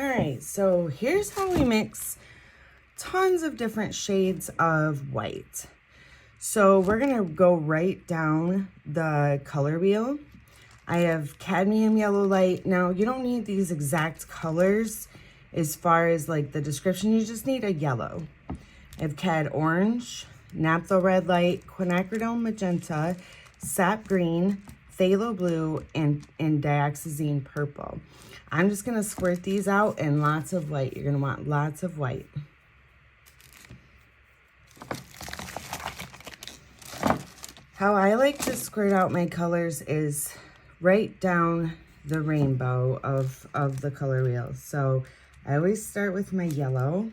All right, so here's how we mix tons of different shades of white. So we're gonna go right down the color wheel. I have cadmium yellow light. Now you don't need these exact colors as far as like the description, you just need a yellow. I have cad orange, naphtha red light, quinacridone magenta, sap green, phthalo blue, and dioxazine purple. I'm just gonna squirt these out in lots of white. You're gonna want lots of white. How I like to squirt out my colors is right down the rainbow of the color wheel. So I always start with my yellow.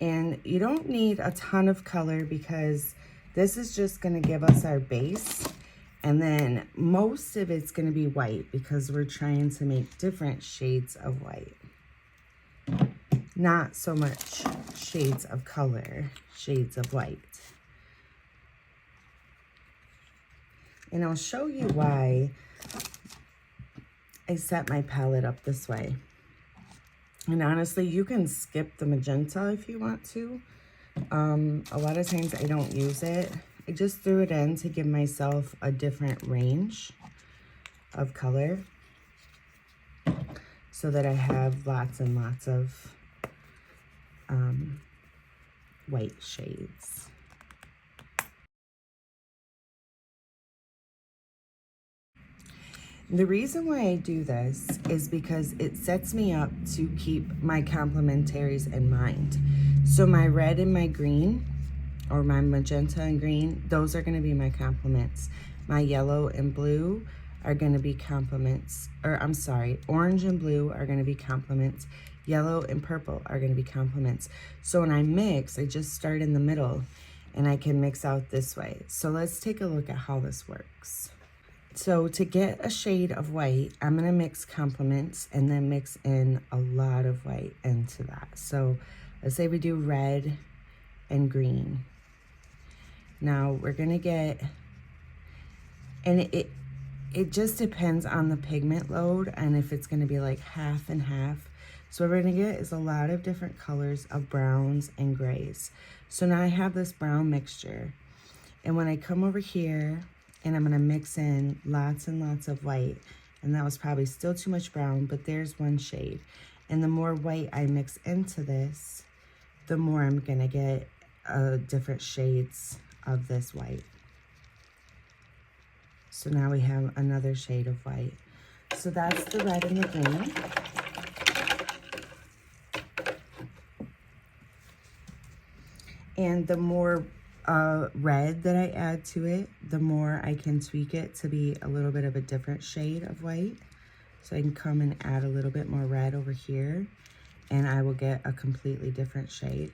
And you don't need a ton of color because this is just gonna give us our base. And then most of it's gonna be white because we're trying to make different shades of white. Not so much shades of color, shades of white. And I'll show you why I set my palette up this way. And honestly, you can skip the magenta if you want to. A lot of times I don't use it. I just threw it in to give myself a different range of color so that I have lots and lots of white shades. The reason why I do this is because it sets me up to keep my complementaries in mind. So my red and my green, or my magenta and green, those are gonna be my complements. My yellow and blue are gonna be complements, or I'm sorry, orange and blue are gonna be complements. Yellow and purple are gonna be complements. So when I mix, I just start in the middle and I can mix out this way. So let's take a look at how this works. So to get a shade of white, I'm gonna mix complements and then mix in a lot of white into that. So let's say we do red and green. Now we're gonna get, and it just depends on the pigment load and if it's gonna be like half and half. So what we're gonna get is a lot of different colors of browns and grays. So now I have this brown mixture. And when I come over here, and I'm gonna mix in lots and lots of white, and that was probably still too much brown, but there's one shade. And the more white I mix into this, the more I'm gonna get different shades of this white. So now we have another shade of white. So that's the red and the green. And the more red that I add to it, the more I can tweak it to be a little bit of a different shade of white. So I can come and add a little bit more red over here and I will get a completely different shade.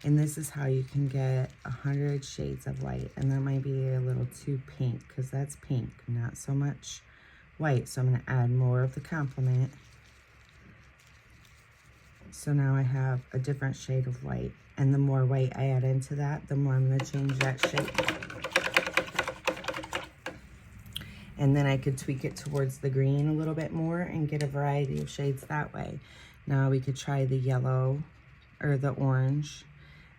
And this is how you can get 100 shades of white. And that might be a little too pink because that's pink, not so much white. So I'm gonna add more of the complement. So now I have a different shade of white. And the more white I add into that, the more I'm gonna change that shape. And then I could tweak it towards the green a little bit more and get a variety of shades that way. Now we could try the yellow or the orange.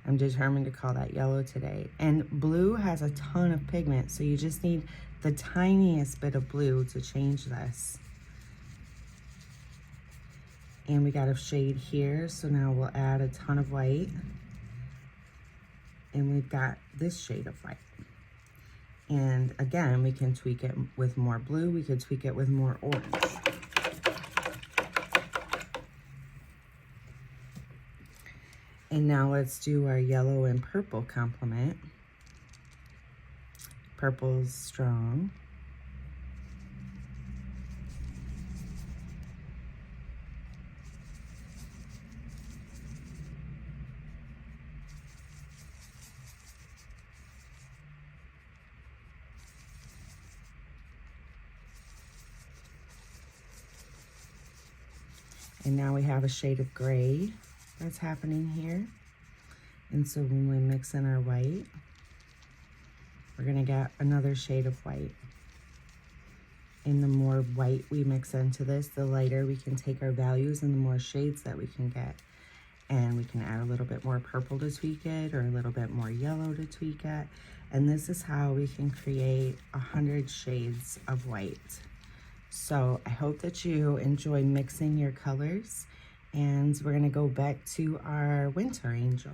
I'm determined to call that yellow today. And blue has a ton of pigment, so you just need the tiniest bit of blue to change this. And we got a shade here, so now we'll add a ton of white. And we've got this shade of white. And again, we can tweak it with more blue. We could tweak it with more orange. And now let's do our yellow and purple complement. Purple's strong. And now we have a shade of gray that's happening here. And so when we mix in our white, we're gonna get another shade of white. And the more white we mix into this, the lighter we can take our values and the more shades that we can get. And we can add a little bit more purple to tweak it, or a little bit more yellow to tweak it. And this is how we can create 100 shades of white. So I hope that you enjoy mixing your colors, and we're gonna go back to our winter angel.